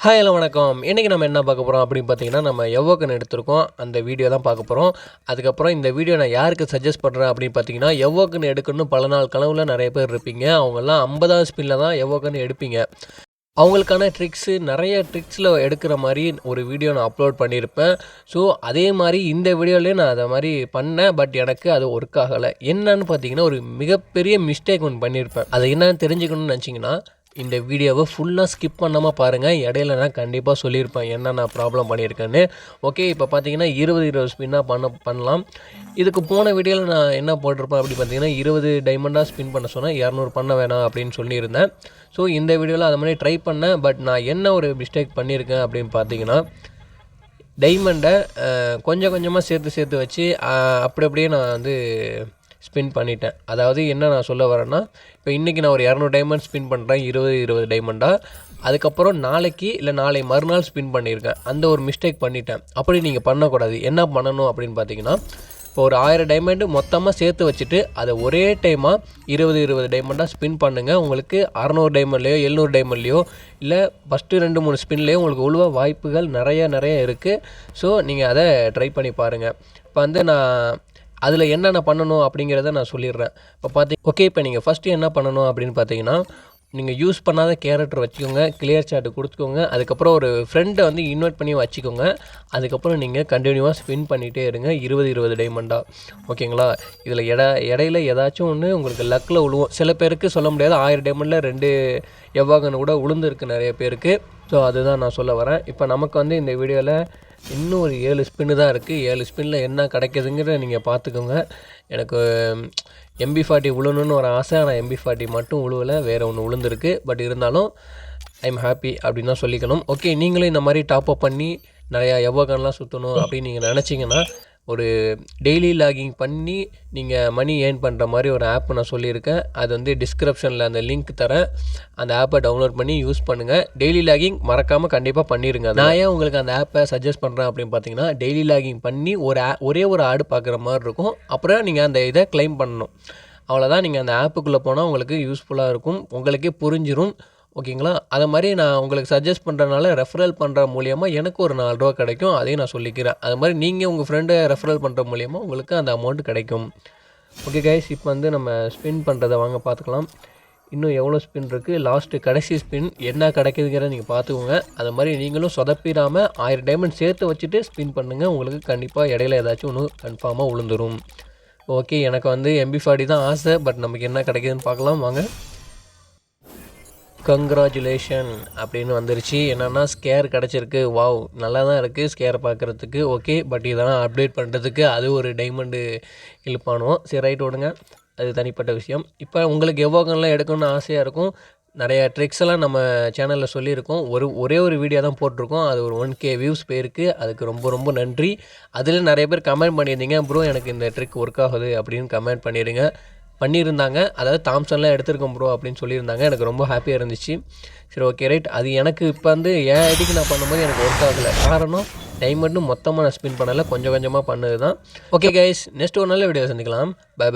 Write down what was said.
Hi hello வணக்கம். இன்றைக்கி நம்ம என்ன பார்க்க போகிறோம் அப்படின்னு பார்த்தீங்கன்னா, நம்ம எவ்வளோக்கன் எடுத்திருக்கோம் அந்த வீடியோ தான் பார்க்க போகிறோம். அதுக்கப்புறம் இந்த வீடியோ நான் யாருக்கு சஜஸ்ட் பண்ணுறேன் அப்படின்னு பார்த்தீங்கன்னா, எவ்வளோக்கன் எடுக்கணும்னு பல நாள் கனவுல நிறைய பேர் இருப்பீங்க. அவங்கெல்லாம் 50வது ஸ்பின்னில் தான் எவ்வளோக்கன் எடுப்பீங்க. அவங்களுக்கான நிறைய ட்ரிக்ஸில் எடுக்கிற மாதிரி ஒரு வீடியோ நான் அப்லோட் பண்ணியிருப்பேன். ஸோ அதே மாதிரி இந்த வீடியோலேயும் நான் அதை மாதிரி பண்ணேன். பட் எனக்கு அது ஒர்க் ஆகலை. என்னன்னு பார்த்தீங்கன்னா, ஒரு மிகப்பெரிய மிஸ்டேக் ஒன்று பண்ணியிருப்பேன். அது என்னன்னு தெரிஞ்சுக்கணும்னு நினச்சிங்கன்னா இந்த வீடியோவை ஃபுல்லாக ஸ்கிப் பண்ணாமல் பாருங்கள். இடையில நான் கண்டிப்பாக சொல்லியிருப்பேன் என்ன நான் ப்ராப்ளம் பண்ணியிருக்கேன்னு. ஓகே, இப்போ பார்த்தீங்கன்னா 20 ஸ்பின்னாக பண்ணலாம். இதுக்கு போன வீடியோவில் நான் என்ன போட்டிருப்பேன் அப்படி பார்த்தீங்கன்னா 20 டைமண்டாக ஸ்பின் பண்ண சொன்னேன், 200 பண்ண வேணாம் அப்படின்னு சொல்லியிருந்தேன். ஸோ இந்த வீடியோவில் அது மாதிரி ட்ரை பண்ணேன். பட் நான் என்ன ஒரு மிஸ்டேக் பண்ணியிருக்கேன் அப்படின்னு பார்த்தீங்கன்னா, டைமண்டை கொஞ்சம் கொஞ்சமாக சேர்த்து வச்சு அப்படியே நான் வந்து ஸ்பின் பண்ணிட்டேன். அதாவது என்ன நான் சொல்ல வரேன்னா, இப்போ இன்றைக்கி நான் ஒரு 200 டைமண்ட் ஸ்பின் பண்ணுறேன், 20 டைமண்டாக. அதுக்கப்புறம் நாளைக்கு இல்லை நாளை மறுநாள் ஸ்பின் பண்ணியிருக்கேன். அந்த ஒரு மிஸ்டேக் பண்ணிட்டேன். அப்படி நீங்கள் பண்ணக்கூடாது. என்ன பண்ணணும் அப்படின்னு பார்த்தீங்கன்னா, இப்போ ஒரு 1000 டைமண்டு மொத்தமாக சேர்த்து வச்சுட்டு அதை ஒரே டைமாக 20 டைமண்டாக ஸ்பின் பண்ணுங்கள். உங்களுக்கு 600 டைமண்ட்லேயோ 700 டைமண்ட்லேயோ இல்லை ஃபஸ்ட்டு 2-3 ஸ்பின்லேயோ உங்களுக்கு உழுவ வாய்ப்புகள் நிறைய இருக்குது. ஸோ நீங்கள் அதை ட்ரை பண்ணி பாருங்கள். இப்போ வந்து நான் அதில் என்னென்ன பண்ணணும் அப்படிங்கிறத நான் சொல்லிடுறேன். இப்போ நீங்கள் ஃபஸ்ட்டு என்ன பண்ணணும் அப்படின்னு பார்த்தீங்கன்னா, நீங்கள் யூஸ் பண்ணாத கேரக்டர் வச்சுக்கோங்க, கிளியர் சார்ட்டு கொடுத்துக்கோங்க. அதுக்கப்புறம் ஒரு ஃப்ரெண்டை வந்து இன்வைட் பண்ணி வச்சுக்கோங்க. அதுக்கப்புறம் நீங்கள் கண்டினியூவாக ஸ்பின் பண்ணிகிட்டே இருங்க 20 டைமண்டாக. ஓகேங்களா? இதில் இடையில ஏதாச்சும் ஒன்று உங்களுக்கு லக்கில் விழுவும். சில பேருக்கு சொல்ல முடியாது, 1000 டைமண்டில் 2 எவ்வாகன்னு கூட உளுந்துருக்கு நிறைய பேருக்கு. ஸோ அதுதான் நான் சொல்ல வரேன். இப்போ நமக்கு வந்து இந்த வீடியோவில் இன்னும் ஒரு 7 ஸ்பின்னு தான் இருக்குது. 7 ஸ்பின்னில் என்ன கிடைக்குதுங்கிற நீங்கள் பார்த்துக்கோங்க. எனக்கு MB40 விழணுன்னு ஒரு ஆசை. ஆனால் MB40 மட்டும் விழுவலை, வேறு ஒன்று விழுந்திருக்கு. பட் இருந்தாலும் ஐம் ஹாப்பி அப்படின்னு தான் சொல்லிக்கணும். ஓகே, நீங்களும் இந்த மாதிரி டாப்அப் பண்ணி நிறையா எவ்வளோக்கன்லாம் சுற்றணும் அப்படின்னு நீங்கள் நினச்சிங்கன்னா, ஒரு டெய்லி லாகிங் பண்ணி நீங்கள் மணி ஏர்ன் பண்ணுற மாதிரி ஒரு ஆப் நான் சொல்லியிருக்கேன். அது வந்து டிஸ்கிரிப்ஷனில் அந்த லிங்க் தரேன். அந்த ஆப்பை டவுன்லோட் பண்ணி யூஸ் பண்ணுங்கள். டெய்லி லாகிங் மறக்காமல் கண்டிப்பாக பண்ணிடுங்க. நான் ஏன் உங்களுக்கு அந்த ஆப்பை சஜஸ்ட் பண்ணுறேன் அப்படின்னு பார்த்தீங்கன்னா, டெய்லி லாகிங் பண்ணி ஒரே ஒரு ஆடு பார்க்குற மாதிரி இருக்கும். அப்புறம் நீங்கள் அந்த இதை கிளைம் பண்ணணும். அவ்வளோதான். நீங்கள் அந்த ஆப்புக்குள்ளே போனால் உங்களுக்கு யூஸ்ஃபுல்லாக இருக்கும். உங்களுக்கே புரிஞ்சிடும். ஓகேங்களா? அதை மாதிரி நான் உங்களுக்கு சஜஸ்ட் பண்ணுறதுனால ரெஃபரல் பண்ணுற மூலிமா எனக்கு ஒரு $4 கிடைக்கும். அதையும் நான் சொல்லிக்கிறேன். அது மாதிரி நீங்கள் உங்கள் ஃப்ரெண்டை ரெஃபரல் பண்ணுற மூலிமா உங்களுக்கு அந்த அமௌண்ட் கிடைக்கும். ஓகே கைஸ், இப்போ வந்து நம்ம ஸ்பின் பண்ணுறதை வாங்க பார்த்துக்கலாம். இன்னும் எவ்வளோ ஸ்பின் இருக்குது, லாஸ்ட்டு கடைசி ஸ்பின் என்ன கிடைக்குதுங்கிறத நீங்கள் பார்த்துக்கோங்க. அது மாதிரி நீங்களும் சொதப்பிடாமல் 1000 டைமண்ட் சேர்த்து வச்சுட்டு ஸ்பின் பண்ணுங்கள். உங்களுக்கு கண்டிப்பாக இடையில ஏதாச்சும் ஒன்று கன்ஃபார்மாக விழுந்துடும். ஓகே, எனக்கு வந்து MB40 தான் ஆசை. பட் நமக்கு என்ன கிடைக்குதுன்னு பார்க்கலாம் வாங்க. கங்க்ராச்சுலேஷன் அப்படின்னு வந்துருச்சு. என்னென்னா ஸ்கேர் கிடச்சிருக்கு. வாவ், நல்லா தான் இருக்குது ஸ்கேர் பார்க்குறதுக்கு. ஓகே, பட் இதெல்லாம் அப்டேட் பண்ணுறதுக்கு அது ஒரு டைமண்டு இழுப்பானுவோம். சரி, ரைட் விடுங்க, அது தனிப்பட்ட விஷயம். இப்போ உங்களுக்கு எவ்வளோக்கெல்லாம் எடுக்கணும்னு ஆசையாக இருக்கும். நிறையா ட்ரிக்ஸ் எல்லாம் நம்ம சேனலில் சொல்லியிருக்கோம். ஒரே ஒரு வீடியோ தான் போட்டிருக்கோம். அது ஒரு 1K வியூஸ் போயிருக்கு. அதுக்கு ரொம்ப நன்றி. அதில் நிறைய பேர் கமெண்ட் பண்ணியிருந்தீங்க, ப்ரோ எனக்கு இந்த ட்ரிக் ஒர்க் ஆகுது அப்படின்னு கமெண்ட் பண்ணியிருந்தாங்க. அதாவது தாம்சன்லாம் எடுத்திருக்கோம் ப்ரோ அப்படின்னு சொல்லியிருந்தாங்க. எனக்கு ரொம்ப ஹாப்பியாக இருந்துச்சு. சரி, ஓகே, ரைட். அது எனக்கு இப்போ வந்து என் ஐடிக்கு நான் பண்ணும்போது எனக்கு ஒர்க் ஆகலை. காரணம் டைமண்டும் மொத்தமாக நான் ஸ்பின் பண்ணலை, கொஞ்சமாக பண்ணது தான். ஓகே கைஸ், நெக்ஸ்ட் ஒரு நல்ல வீடியோ சந்திக்கலாம். பை.